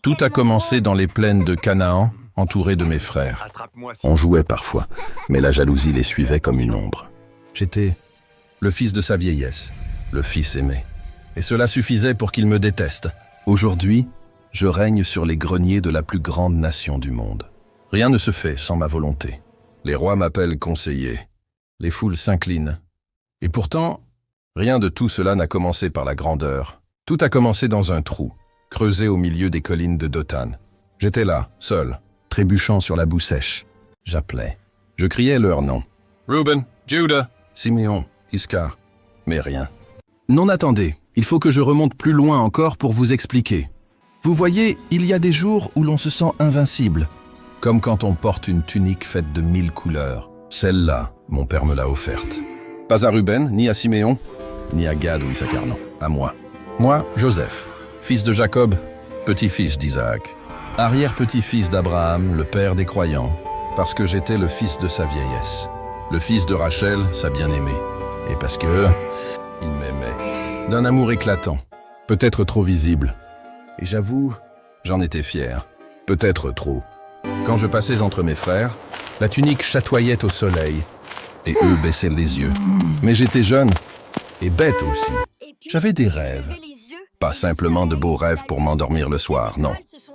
Tout a commencé dans les plaines de Canaan, entouré de mes frères. On jouait parfois, mais la jalousie les suivait comme une ombre. J'étais le fils de sa vieillesse, le fils aimé. Et cela suffisait pour qu'il me déteste. Aujourd'hui, je règne sur les greniers de la plus grande nation du monde. Rien ne se fait sans ma volonté. Les rois m'appellent conseiller. Les foules s'inclinent. Et pourtant, rien de tout cela n'a commencé par la grandeur. Tout a commencé dans un trou, creusé au milieu des collines de Dothan. J'étais là, seul, trébuchant sur la boue sèche. J'appelais. Je criais leurs noms. Reuben, Judah, Siméon, Iscar. Mais rien. Non, attendez, il faut que je remonte plus loin encore pour vous expliquer. Vous voyez, il y a des jours où l'on se sent invincible. Comme quand on porte une tunique faite de 1000 couleurs. Celle-là, mon père me l'a offerte. Pas à Ruben, ni à Siméon, ni à Gad ou Issachar, non, à moi. Moi, Joseph, fils de Jacob, petit-fils d'Isaac, arrière-petit-fils d'Abraham, le père des croyants, parce que j'étais le fils de sa vieillesse, le fils de Rachel, sa bien-aimée, et parce que il m'aimait, d'un amour éclatant, peut-être trop visible. Et j'avoue, j'en étais fier, peut-être trop. Quand je passais entre mes frères, la tunique chatoyait au soleil, et eux baissaient les yeux. Mais j'étais jeune, et bête aussi. J'avais des rêves. Pas simplement de beaux rêves pour m'endormir le soir, non.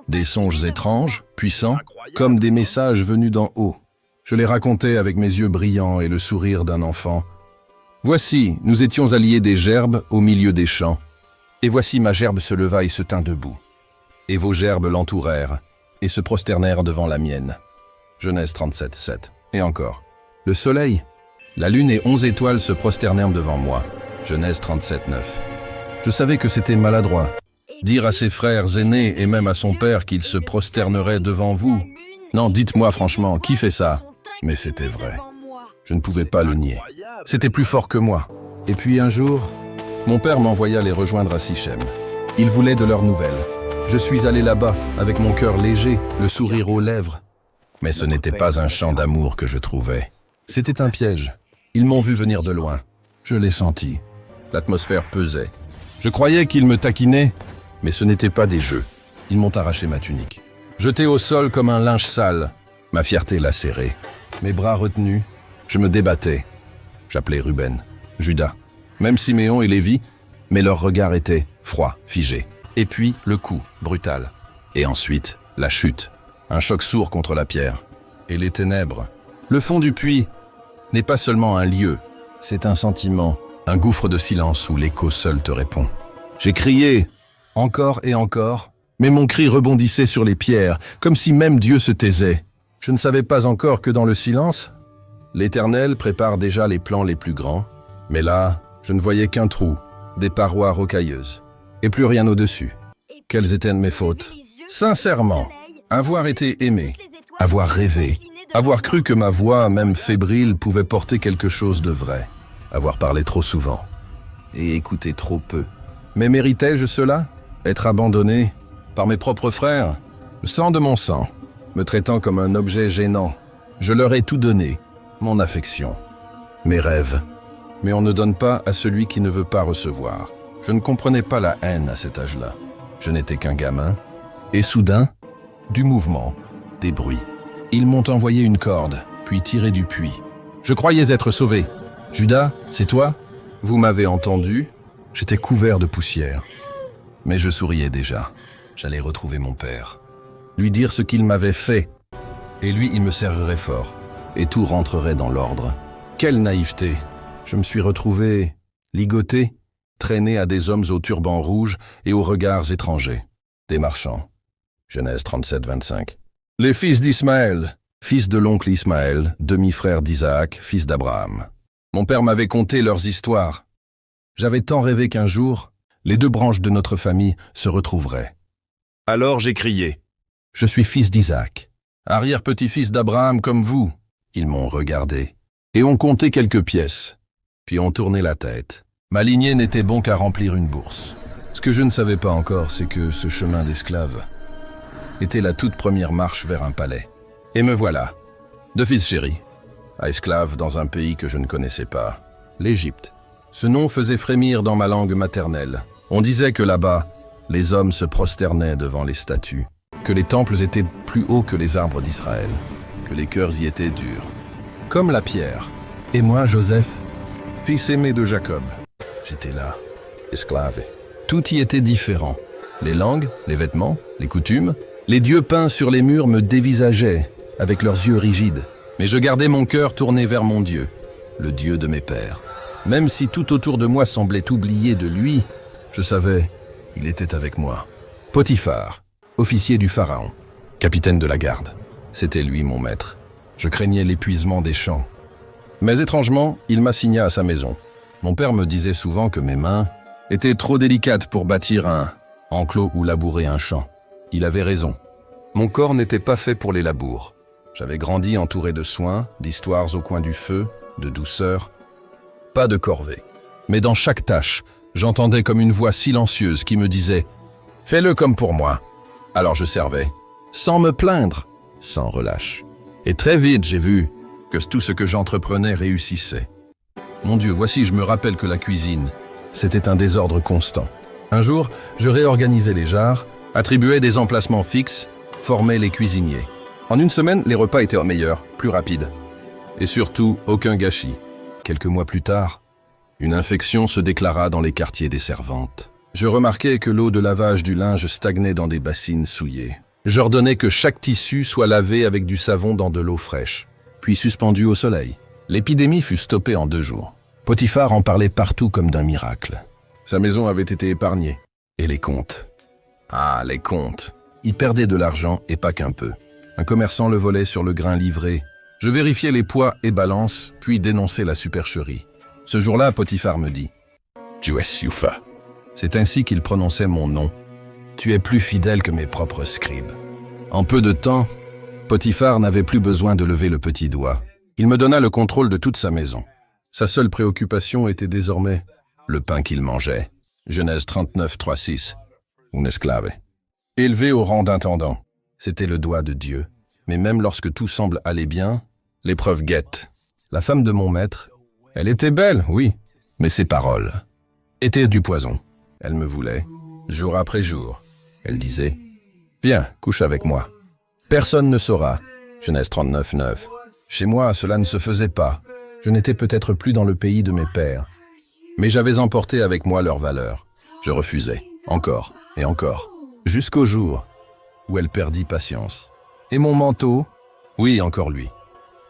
Des songes étranges, puissants, comme des messages venus d'en haut. Je les racontais avec mes yeux brillants et le sourire d'un enfant. Voici, nous étions alliés des gerbes au milieu des champs. Et voici ma gerbe se leva et se tint debout. Et vos gerbes l'entourèrent et se prosternèrent devant la mienne. Genèse 37, 7. Et encore. Le soleil, la lune et 11 étoiles se prosternèrent devant moi. Genèse 37, 9. Je savais que c'était maladroit. Dire à ses frères aînés et même à son père qu'il se prosternerait devant vous. Non, dites-moi franchement, qui fait ça? Mais c'était vrai. Je ne pouvais pas le nier. C'était plus fort que moi. Et puis un jour, mon père m'envoya les rejoindre à Sichem. Il voulait de leurs nouvelles. Je suis allé là-bas, avec mon cœur léger, le sourire aux lèvres. Mais ce n'était pas un chant d'amour que je trouvais. C'était un piège. Ils m'ont vu venir de loin. Je l'ai senti. L'atmosphère pesait. Je croyais qu'ils me taquinaient, mais ce n'était pas des jeux. Ils m'ont arraché ma tunique. Jeté au sol comme un linge sale, ma fierté lacérée. Mes bras retenus, je me débattais. J'appelais Ruben, Judas, même Siméon et Lévi, mais leur regard était froid, figé. Et puis le coup, brutal. Et ensuite, la chute, un choc sourd contre la pierre. Et les ténèbres. Le fond du puits n'est pas seulement un lieu, c'est un sentiment, un gouffre de silence où l'écho seul te répond. J'ai crié, encore et encore, mais mon cri rebondissait sur les pierres, comme si même Dieu se taisait. Je ne savais pas encore que dans le silence, l'Éternel prépare déjà les plans les plus grands, mais là, je ne voyais qu'un trou, des parois rocailleuses, et plus rien au-dessus. Quelles étaient mes fautes? Sincèrement, avoir été aimé, avoir rêvé, avoir cru que ma voix, même fébrile, pouvait porter quelque chose de vrai, avoir parlé trop souvent, et écouté trop peu. Mais méritais-je cela? Être abandonné par mes propres frères, le sang de mon sang, me traitant comme un objet gênant. Je leur ai tout donné, mon affection, mes rêves. Mais on ne donne pas à celui qui ne veut pas recevoir. Je ne comprenais pas la haine à cet âge-là. Je n'étais qu'un gamin. Et soudain, du mouvement, des bruits. Ils m'ont envoyé une corde, puis tiré du puits. Je croyais être sauvé. Judas, c'est toi? Vous m'avez entendu? J'étais couvert de poussière. Mais je souriais déjà. J'allais retrouver mon père. Lui dire ce qu'il m'avait fait. Et lui, il me serrerait fort. Et tout rentrerait dans l'ordre. Quelle naïveté! Je me suis retrouvé ligoté, traîné à des hommes aux turbans rouges et aux regards étrangers. Des marchands. Genèse 37, 25. Les fils d'Ismaël, fils de l'oncle Ismaël, demi-frère d'Isaac, fils d'Abraham. Mon père m'avait conté leurs histoires. J'avais tant rêvé qu'un jour, les deux branches de notre famille se retrouveraient. Alors j'ai crié. Je suis fils d'Isaac, arrière-petit-fils d'Abraham comme vous. Ils m'ont regardé et ont compté quelques pièces, puis ont tourné la tête. Ma lignée n'était bon qu'à remplir une bourse. Ce que je ne savais pas encore, c'est que ce chemin d'esclave était la toute première marche vers un palais. Et me voilà, de fils chéri, à esclave dans un pays que je ne connaissais pas, l'Égypte. Ce nom faisait frémir dans ma langue maternelle. On disait que là-bas, Les hommes se prosternaient devant les statues, que les temples étaient plus hauts que les arbres d'Israël, que les cœurs y étaient durs, comme la pierre. Et moi, Joseph, fils aimé de Jacob, j'étais là, esclave. Tout y était différent. Les langues, les vêtements, les coutumes, les dieux peints sur les murs me dévisageaient avec leurs yeux rigides. Mais je gardais mon cœur tourné vers mon Dieu, le Dieu de mes pères. Même si tout autour de moi semblait oublier de lui, je savais, il était avec moi. Potiphar, officier du Pharaon, capitaine de la garde. C'était lui mon maître. Je craignais l'épuisement des champs. Mais étrangement, il m'assigna à sa maison. Mon père me disait souvent que mes mains étaient trop délicates pour bâtir un enclos ou labourer un champ. Il avait raison. Mon corps n'était pas fait pour les labours. J'avais grandi entouré de soins, d'histoires au coin du feu, de douceur. Pas de corvée. Mais dans chaque tâche, j'entendais comme une voix silencieuse qui me disait « Fais-le comme pour moi ». Alors je servais, sans me plaindre, sans relâche. Et très vite, j'ai vu que tout ce que j'entreprenais réussissait. Mon Dieu, voici, je me rappelle que la cuisine, c'était un désordre constant. Un jour, je réorganisais les jarres, attribuais des emplacements fixes, formais les cuisiniers. En une semaine, les repas étaient meilleurs, plus rapides. Et surtout, aucun gâchis. Quelques mois plus tard, une infection se déclara dans les quartiers des servantes. Je remarquai que l'eau de lavage du linge stagnait dans des bassines souillées. J'ordonnais que chaque tissu soit lavé avec du savon dans de l'eau fraîche, puis suspendu au soleil. L'épidémie fut stoppée en 2 jours. Potiphar en parlait partout comme d'un miracle. Sa maison avait été épargnée. Et les comptes. Ah, les comptes. Il perdait de l'argent et pas qu'un peu. Un commerçant le volait sur le grain livré. Je vérifiais les poids et balances, puis dénonçais la supercherie. Ce jour-là, Potiphar me dit « Tu es Youfa ». C'est ainsi qu'il prononçait mon nom. Tu es plus fidèle que mes propres scribes. En peu de temps, Potiphar n'avait plus besoin de lever le petit doigt. Il me donna le contrôle de toute sa maison. Sa seule préoccupation était désormais le pain qu'il mangeait. Genèse 39, 3, 6. Un esclave. Élevé au rang d'intendant, c'était le doigt de Dieu. Mais même lorsque tout semble aller bien, l'épreuve guette. La femme de mon maître, elle était belle, oui, mais ses paroles étaient du poison. Elle me voulait, jour après jour. Elle disait « Viens, couche avec moi. » Personne ne saura. Genèse 39, 9. Chez moi, cela ne se faisait pas. Je n'étais peut-être plus dans le pays de mes pères. Mais j'avais emporté avec moi leurs valeurs. Je refusais, encore et encore, jusqu'au jour où elle perdit patience. Et mon manteau? Oui, encore lui.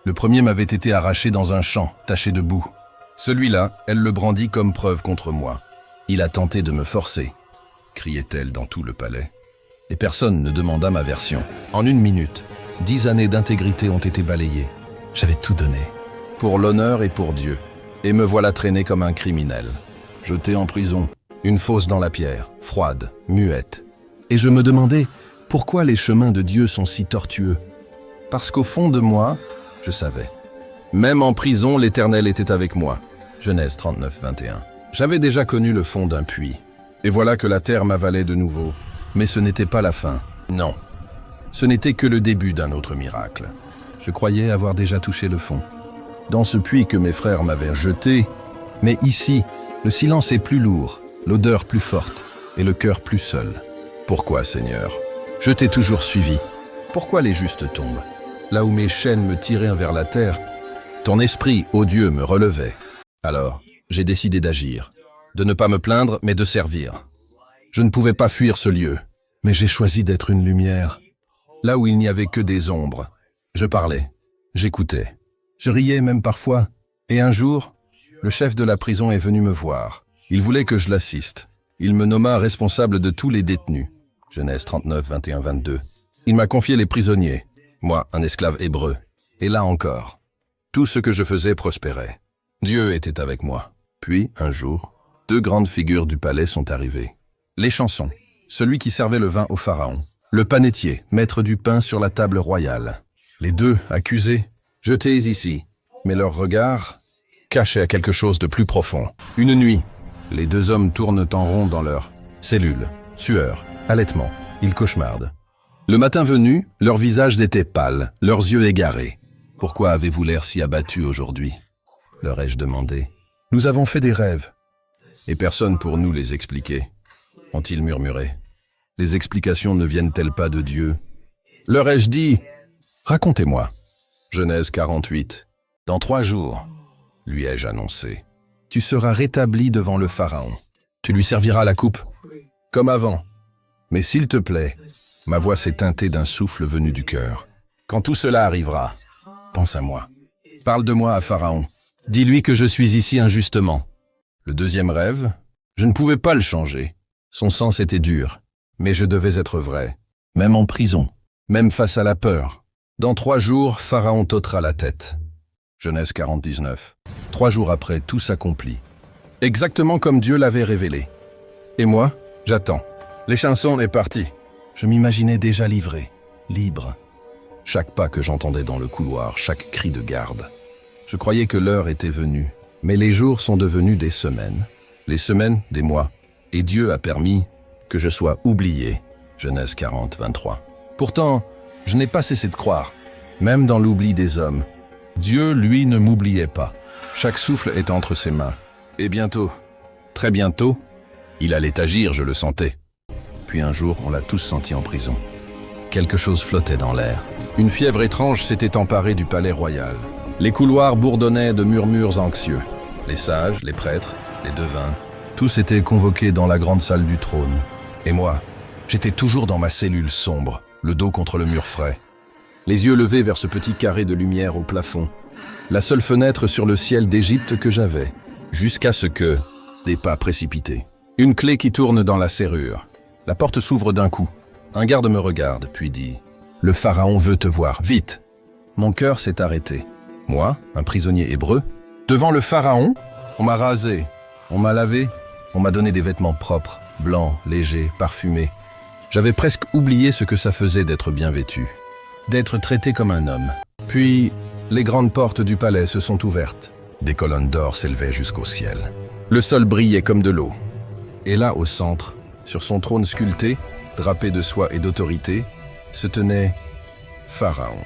Le premier m'avait été arraché dans un champ, taché de boue. Celui-là, elle le brandit comme preuve contre moi. Il a tenté de me forcer, criait-elle dans tout le palais. Et personne ne demanda ma version. En 1 minute, 10 années d'intégrité ont été balayées. J'avais tout donné, pour l'honneur et pour Dieu. Et me voilà traîné comme un criminel. Jeté en prison, une fosse dans la pierre, froide, muette. Et je me demandais pourquoi les chemins de Dieu sont si tortueux. Parce qu'au fond de moi, je savais. Même en prison, l'Éternel était avec moi. Genèse 39, 21. J'avais déjà connu le fond d'un puits. Et voilà que la terre m'avalait de nouveau. Mais ce n'était pas la fin. Non. Ce n'était que le début d'un autre miracle. Je croyais avoir déjà touché le fond. Dans ce puits que mes frères m'avaient jeté, mais ici, le silence est plus lourd, l'odeur plus forte et le cœur plus seul. Pourquoi, Seigneur? Je t'ai toujours suivi. Pourquoi les justes tombent? Là où mes chaînes me tiraient vers la terre, ton esprit, ô Dieu, me relevait. Alors, j'ai décidé d'agir, de ne pas me plaindre, mais de servir. Je ne pouvais pas fuir ce lieu, mais j'ai choisi d'être une lumière. Là où il n'y avait que des ombres, je parlais, j'écoutais. Je riais même parfois, et un jour, le chef de la prison est venu me voir. Il voulait que je l'assiste. Il me nomma responsable de tous les détenus. Genèse 39, 21, 22. Il m'a confié les prisonniers, moi, un esclave hébreu. Et là encore, tout ce que je faisais prospérait. Dieu était avec moi. Puis, un jour, 2 grandes figures du palais sont arrivées. Les chansons, celui qui servait le vin au pharaon, le panetier, maître du pain sur la table royale. Les 2 accusés, jetés ici, mais leur regard cachait quelque chose de plus profond. Une nuit, les 2 hommes tournent en rond dans leur cellule, sueur, allaitement, ils cauchemardent. Le matin venu, leurs visages étaient pâles, leurs yeux égarés. « Pourquoi avez-vous l'air si abattu aujourd'hui » leur ai-je demandé. « Nous avons fait des rêves. » Et personne pour nous les expliquer, ont-ils murmuré. Les explications ne viennent-elles pas de Dieu? Leur ai-je dit? Racontez-moi. Genèse 48. Dans 3 jours, lui ai-je annoncé, tu seras rétabli devant le Pharaon. Tu lui serviras la coupe, comme avant. Mais s'il te plaît, ma voix s'est teintée d'un souffle venu du cœur. Quand tout cela arrivera, pense à moi. Parle de moi à Pharaon. Dis-lui que je suis ici injustement. Le deuxième rêve, je ne pouvais pas le changer. Son sens était dur, mais je devais être vrai. Même en prison, même face à la peur. Dans 3 jours, Pharaon t'ôtera la tête. Genèse 40-19. 3 jours après, tout s'accomplit. Exactement comme Dieu l'avait révélé. Et moi, j'attends. L'échanson est parti. Je m'imaginais déjà livré, libre. Chaque pas que j'entendais dans le couloir, chaque cri de garde. Je croyais que l'heure était venue. Mais les jours sont devenus des semaines. Les semaines, des mois. Et Dieu a permis que je sois oublié. Genèse 40-23. Pourtant, je n'ai pas cessé de croire. Même dans l'oubli des hommes. Dieu, lui, ne m'oubliait pas. Chaque souffle est entre ses mains. Et bientôt, très bientôt, il allait agir, je le sentais. Puis un jour, on l'a tous senti en prison. Quelque chose flottait dans l'air. Une fièvre étrange s'était emparée du palais royal. Les couloirs bourdonnaient de murmures anxieux. Les sages, les prêtres, les devins, tous étaient convoqués dans la grande salle du trône. Et moi, j'étais toujours dans ma cellule sombre, le dos contre le mur frais. Les yeux levés vers ce petit carré de lumière au plafond. La seule fenêtre sur le ciel d'Égypte que j'avais. Jusqu'à ce que... Des pas précipités. Une clé qui tourne dans la serrure. La porte s'ouvre d'un coup. Un garde me regarde, puis dit « Le Pharaon veut te voir, vite !» Mon cœur s'est arrêté. Moi, un prisonnier hébreu, devant le Pharaon, on m'a rasé, on m'a lavé, on m'a donné des vêtements propres, blancs, légers, parfumés. J'avais presque oublié ce que ça faisait d'être bien vêtu, d'être traité comme un homme. Puis, les grandes portes du palais se sont ouvertes. Des colonnes d'or s'élevaient jusqu'au ciel. Le sol brillait comme de l'eau. Et là, au centre, sur son trône sculpté, drapé de soie et d'autorité, se tenait Pharaon,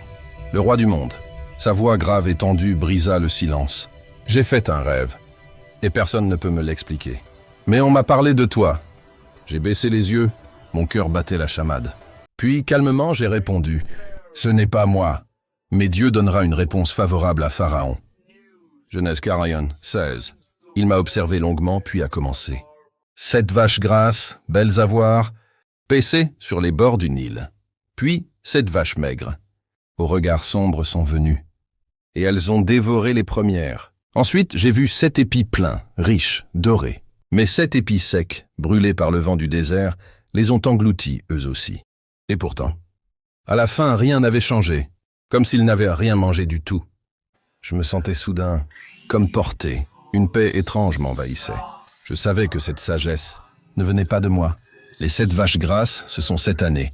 le roi du monde. Sa voix grave et tendue brisa le silence. J'ai fait un rêve, et personne ne peut me l'expliquer. Mais on m'a parlé de toi. J'ai baissé les yeux, mon cœur battait la chamade. Puis, calmement, j'ai répondu, « Ce n'est pas moi, mais Dieu donnera une réponse favorable à Pharaon. » Genèse 40-16. Il m'a observé longuement, puis a commencé. 7 vaches grasses, belles à voir, paissaient sur les bords du Nil. Puis 7 vaches maigres, aux regards sombres sont venues. Et elles ont dévoré les premières. Ensuite, j'ai vu 7 épis pleins, riches, dorés. Mais 7 épis secs, brûlés par le vent du désert, les ont engloutis eux aussi. Et pourtant, à la fin, rien n'avait changé, comme s'ils n'avaient rien mangé du tout. Je me sentais soudain, comme porté. Une paix étrange m'envahissait. Je savais que cette sagesse ne venait pas de moi. Les 7 vaches grasses, ce sont 7 années.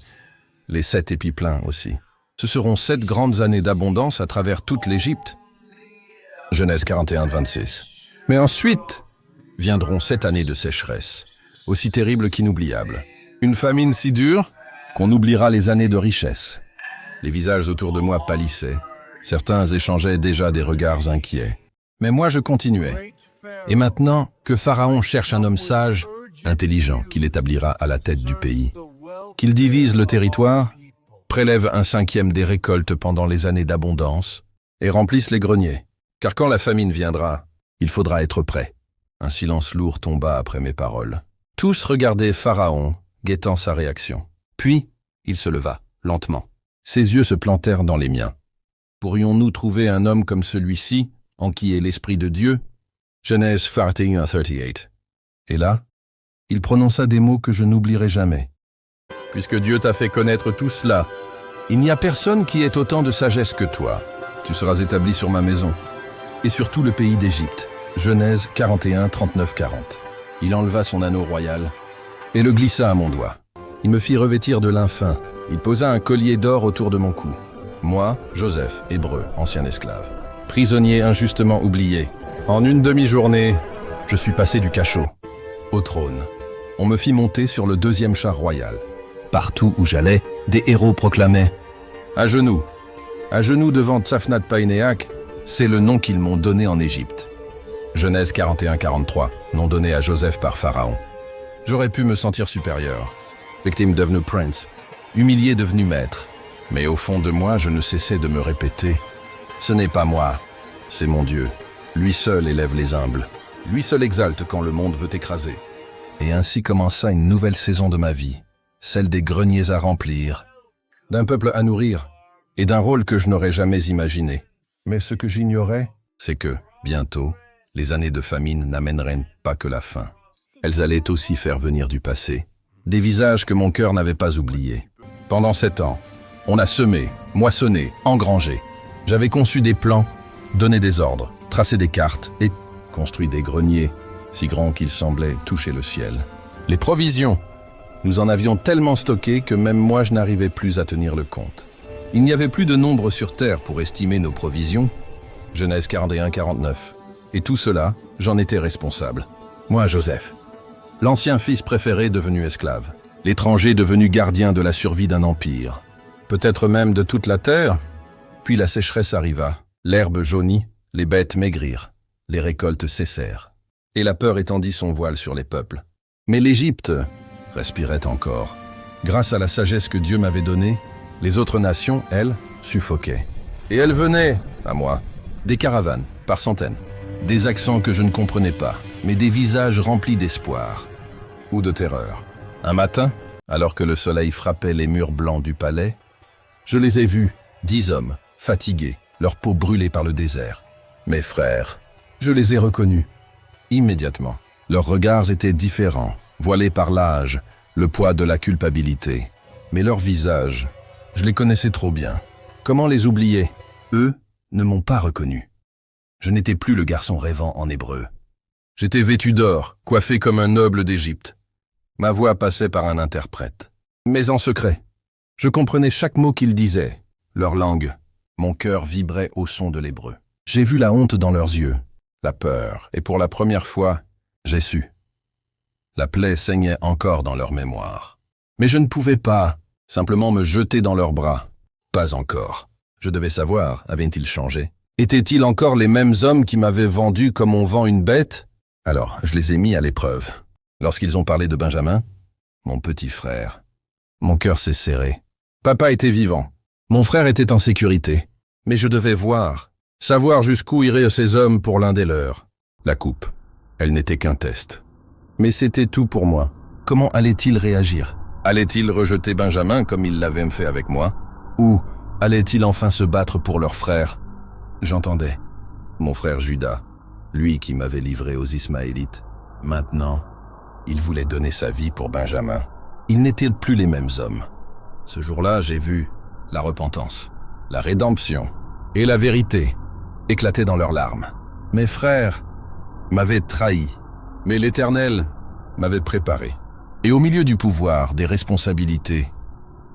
Les 7 épis pleins aussi. Ce seront 7 grandes années d'abondance à travers toute l'Égypte. Genèse 41-26. Mais ensuite viendront 7 années de sécheresse, aussi terribles qu'inoubliables. Une famine si dure qu'on oubliera les années de richesse. Les visages autour de moi pâlissaient. Certains échangeaient déjà des regards inquiets. Mais moi, je continuais. Et maintenant que Pharaon cherche un homme sage, intelligent, qu'il établira à la tête du pays, qu'il divise le territoire, prélève un 5e des récoltes pendant les années d'abondance et remplisse les greniers. Car quand la famine viendra, il faudra être prêt. Un silence lourd tomba après mes paroles. Tous regardaient Pharaon, guettant sa réaction. Puis, il se leva, lentement. Ses yeux se plantèrent dans les miens. Pourrions-nous trouver un homme comme celui-ci, en qui est l'Esprit de Dieu? Genèse 41-38. Et là, il prononça des mots que je n'oublierai jamais. Puisque Dieu t'a fait connaître tout cela, il n'y a personne qui ait autant de sagesse que toi. Tu seras établi sur ma maison, et sur tout le pays d'Égypte. Genèse 41-39-40. Il enleva son anneau royal et le glissa à mon doigt. Il me fit revêtir de lin fin. Il posa un collier d'or autour de mon cou. Moi, Joseph, hébreu, ancien esclave. Prisonnier injustement oublié. En une demi-journée, je suis passé du cachot au trône. On me fit monter sur le 2e char royal. Partout où j'allais, des héros proclamaient « À genoux devant Tsafnat-Painéach, c'est le nom qu'ils m'ont donné en Égypte. » Genèse 41-43, nom donné à Joseph par Pharaon. J'aurais pu me sentir supérieur. victime devenu prince, humilié devenu maître. Mais au fond de moi, je ne cessais de me répéter « Ce n'est pas moi, c'est mon Dieu. Lui seul élève les humbles. Lui seul exalte quand le monde veut écraser. » Et ainsi commença une nouvelle saison de ma vie, celle des greniers à remplir, d'un peuple à nourrir et d'un rôle que je n'aurais jamais imaginé. Mais ce que j'ignorais, c'est que, bientôt, les années de famine n'amèneraient pas que la faim. Elles allaient aussi faire venir du passé, des visages que mon cœur n'avait pas oubliés. Pendant 7 ans, on a semé, moissonné, engrangé. J'avais conçu des plans, donné des ordres, tracé des cartes et construit des greniers, si grands qu'ils semblaient toucher le ciel. Les provisions, nous en avions tellement stocké que même moi je n'arrivais plus à tenir le compte. Il n'y avait plus de nombre sur terre pour estimer nos provisions. Genèse 41-49. Et tout cela, j'en étais responsable. Moi, Joseph, l'ancien fils préféré devenu esclave, l'étranger devenu gardien de la survie d'un empire, peut-être même de toute la terre. Puis la sécheresse arriva, l'herbe jaunit, les bêtes maigrirent, les récoltes cessèrent, et la peur étendit son voile sur les peuples. Mais l'Égypte respirait encore. Grâce à la sagesse que Dieu m'avait donnée, les autres nations, elles, suffoquaient. Et elles venaient, à moi, des caravanes, par centaines, des accents que je ne comprenais pas, mais des visages remplis d'espoir ou de terreur. Un matin, alors que le soleil frappait les murs blancs du palais, je les ai vus, 10 hommes, fatigués, leur peau brûlée par le désert. Mes frères, je les ai reconnus, immédiatement. Leurs regards étaient différents, voilés par l'âge, le poids de la culpabilité. Mais leurs visages, je les connaissais trop bien. Comment les oublier? Eux ne m'ont pas reconnu. Je n'étais plus le garçon rêvant en hébreu. J'étais vêtu d'or, coiffé comme un noble d'Égypte. Ma voix passait par un interprète. Mais en secret, je comprenais chaque mot qu'ils disaient. Leur langue, mon cœur vibrait au son de l'hébreu. J'ai vu la honte dans leurs yeux, la peur, et pour la première fois, j'ai su. La plaie saignait encore dans leur mémoire. Mais je ne pouvais pas simplement me jeter dans leurs bras. Pas encore. Je devais savoir, avaient-ils changé? Étaient-ils encore les mêmes hommes qui m'avaient vendu comme on vend une bête? Alors, je les ai mis à l'épreuve. Lorsqu'ils ont parlé de Benjamin, mon petit frère, mon cœur s'est serré. Papa était vivant. Mon frère était en sécurité. Mais je devais savoir jusqu'où iraient ces hommes pour l'un des leurs. La coupe, elle n'était qu'un test. Mais c'était tout pour moi. Comment allait-il réagir? Allait-il rejeter Benjamin comme il l'avait fait avec moi? Ou allait-il enfin se battre pour leur frère? J'entendais. Mon frère Judas, lui qui m'avait livré aux Ismaélites, maintenant, il voulait donner sa vie pour Benjamin. Ils n'étaient plus les mêmes hommes. Ce jour-là, j'ai vu la repentance, la rédemption et la vérité éclater dans leurs larmes. Mes frères m'avaient trahi, mais l'Éternel m'avait préparé. Et au milieu du pouvoir, des responsabilités,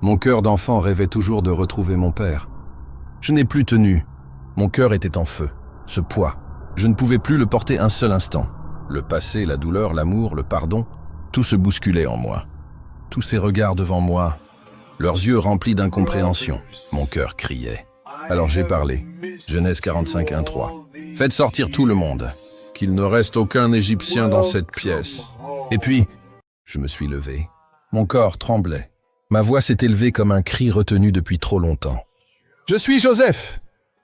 mon cœur d'enfant rêvait toujours de retrouver mon père. Je n'ai plus tenu. Mon cœur était en feu. Ce poids, je ne pouvais plus le porter un seul instant. Le passé, la douleur, l'amour, le pardon, tout se bousculait en moi. Tous ces regards devant moi, leurs yeux remplis d'incompréhension. Mon cœur criait. Alors j'ai parlé. Genèse 45:1-3. Faites sortir tout le monde, qu'il ne reste aucun Égyptien dans cette pièce. Et puis, je me suis levé. Mon corps tremblait. Ma voix s'est élevée comme un cri retenu depuis trop longtemps. Je suis Joseph.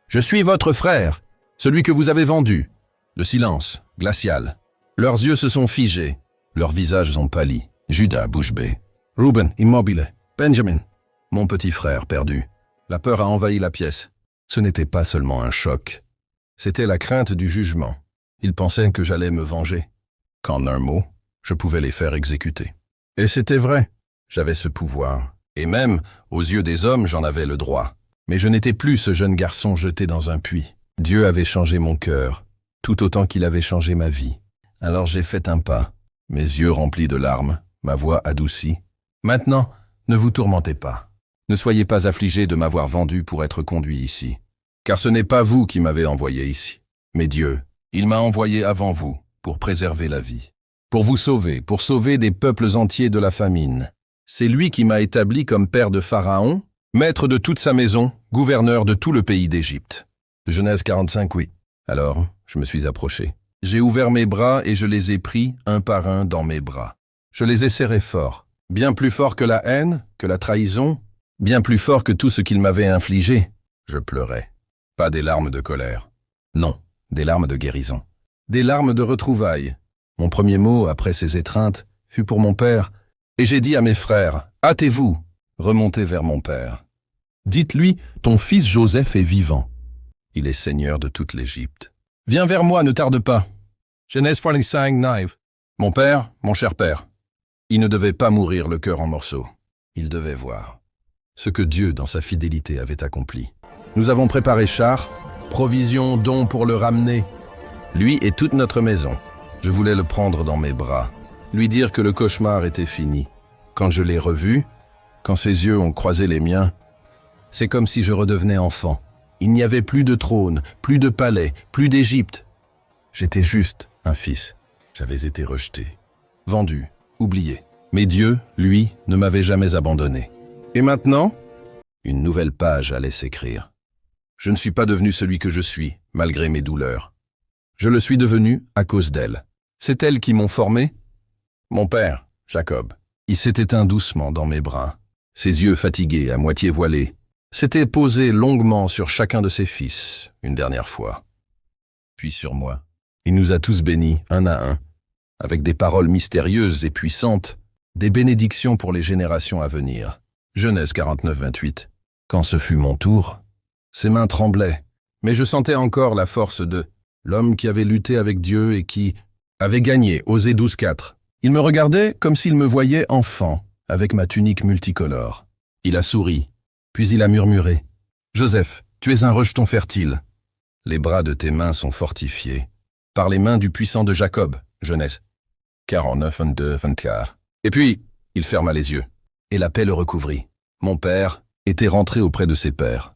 Je suis votre frère, celui que vous avez vendu. Le silence, glacial. Leurs yeux se sont figés. Leurs visages ont pâli. Judas, bouche bée. Reuben, immobile. Benjamin, mon petit frère perdu. La peur a envahi la pièce. Ce n'était pas seulement un choc. C'était la crainte du jugement. Ils pensaient que j'allais me venger. Qu'en un mot, je pouvais les faire exécuter. Et c'était vrai. J'avais ce pouvoir. Et même, aux yeux des hommes, j'en avais le droit. Mais je n'étais plus ce jeune garçon jeté dans un puits. Dieu avait changé mon cœur, tout autant qu'il avait changé ma vie. Alors j'ai fait un pas, mes yeux remplis de larmes, ma voix adoucie. Maintenant, ne vous tourmentez pas. Ne soyez pas affligés de m'avoir vendu pour être conduit ici. Car ce n'est pas vous qui m'avez envoyé ici, mais Dieu. Il m'a envoyé avant vous, pour préserver la vie. Pour vous sauver, pour sauver des peuples entiers de la famine. C'est lui qui m'a établi comme père de Pharaon, maître de toute sa maison, gouverneur de tout le pays d'Égypte. Genèse 45:8. Alors, je me suis approché. J'ai ouvert mes bras et je les ai pris un par un dans mes bras. Je les ai serrés fort. Bien plus fort que la haine, que la trahison, bien plus fort que tout ce qu'il m'avait infligé. Je pleurais. Pas des larmes de colère. Non, des larmes de guérison. Des larmes de retrouvailles. Mon premier mot, après ces étreintes, fut pour mon père, et j'ai dit à mes frères, « Hâtez-vous, remontez vers mon père. Dites-lui, ton fils Joseph est vivant. Il est seigneur de toute l'Égypte. Viens vers moi, ne tarde pas. » Genèse 45:9. Mon père, mon cher père, il ne devait pas mourir le cœur en morceaux. Il devait voir ce que Dieu, dans sa fidélité, avait accompli. Nous avons préparé char, provisions, dons pour le ramener. Lui et toute notre maison. Je voulais le prendre dans mes bras, lui dire que le cauchemar était fini. Quand je l'ai revu, quand ses yeux ont croisé les miens, c'est comme si je redevenais enfant. Il n'y avait plus de trône, plus de palais, plus d'Égypte. J'étais juste un fils. J'avais été rejeté, vendu, oublié. Mais Dieu, lui, ne m'avait jamais abandonné. Et maintenant, une nouvelle page allait s'écrire. Je ne suis pas devenu celui que je suis, malgré mes douleurs. Je le suis devenu à cause d'elle. C'est elles qui m'ont formé. Mon père, Jacob, il s'est éteint doucement dans mes bras. Ses yeux fatigués, à moitié voilés, s'étaient posés longuement sur chacun de ses fils, une dernière fois. Puis sur moi. Il nous a tous bénis, un à un, avec des paroles mystérieuses et puissantes, des bénédictions pour les générations à venir. Genèse 49:28. Quand ce fut mon tour, ses mains tremblaient, mais je sentais encore la force de l'homme qui avait lutté avec Dieu et qui avait gagné, Osée 12:4. Il me regardait comme s'il me voyait enfant, avec ma tunique multicolore. Il a souri, puis il a murmuré « Joseph, tu es un rejeton fertile. Les bras de tes mains sont fortifiés, par les mains du puissant de Jacob. » Genèse 49:24. Et puis, il ferma les yeux, et la paix le recouvrit. Mon père était rentré auprès de ses pères.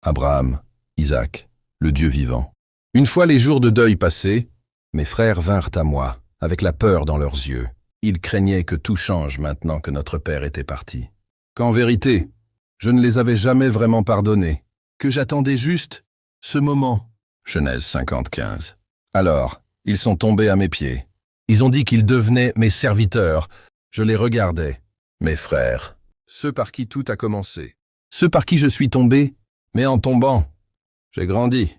Abraham, Isaac, le Dieu vivant. Une fois les jours de deuil passés, mes frères vinrent à moi, avec la peur dans leurs yeux. Ils craignaient que tout change maintenant que notre père était parti. Qu'en vérité, je ne les avais jamais vraiment pardonnés, que j'attendais juste ce moment. Genèse 50:15. Alors, ils sont tombés à mes pieds. Ils ont dit qu'ils devenaient mes serviteurs. Je les regardais, mes frères, ceux par qui tout a commencé, ceux par qui je suis tombé, mais en tombant, j'ai grandi.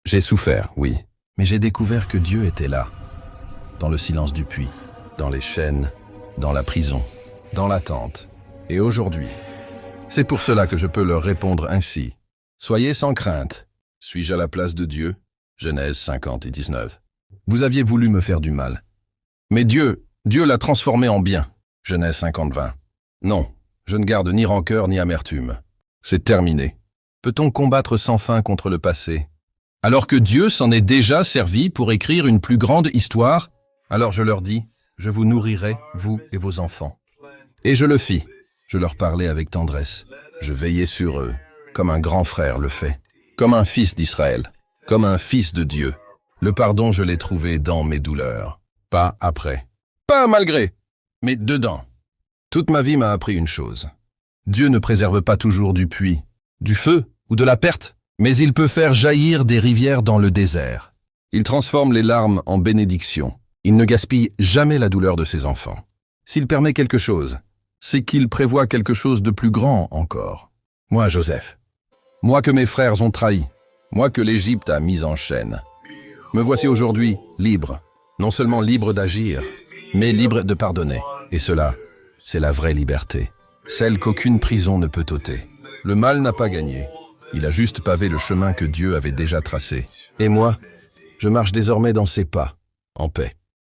J'ai souffert, oui, mais j'ai découvert que Dieu était là, dans le silence du puits, dans les chaînes, dans la prison, dans l'attente. Et aujourd'hui, c'est pour cela que je peux leur répondre ainsi. Soyez sans crainte. Suis-je à la place de Dieu? Genèse 50:19. Vous aviez voulu me faire du mal. Mais Dieu l'a transformé en bien. Genèse 50:20. Non, je ne garde ni rancœur ni amertume. C'est terminé. Peut-on combattre sans fin contre le passé? Alors que Dieu s'en est déjà servi pour écrire une plus grande histoire, alors je leur dis, je vous nourrirai, vous et vos enfants. Et je le fis. Je leur parlais avec tendresse. Je veillais sur eux, comme un grand frère le fait, comme un fils d'Israël, comme un fils de Dieu. Le pardon, je l'ai trouvé dans mes douleurs, pas après. Pas malgré, mais dedans. Toute ma vie m'a appris une chose. Dieu ne préserve pas toujours du puits, du feu ou de la perte, mais il peut faire jaillir des rivières dans le désert. Il transforme les larmes en bénédictions. Il ne gaspille jamais la douleur de ses enfants. S'il permet quelque chose, c'est qu'il prévoit quelque chose de plus grand encore. Moi, Joseph, moi que mes frères ont trahi, moi que l'Égypte a mis en chaîne, me voici aujourd'hui libre, non seulement libre d'agir, mais libre de pardonner. Et cela, c'est la vraie liberté, celle qu'aucune prison ne peut ôter. Le mal n'a pas gagné, il a juste pavé le chemin que Dieu avait déjà tracé. Et moi, je marche désormais dans ses pas, en paix.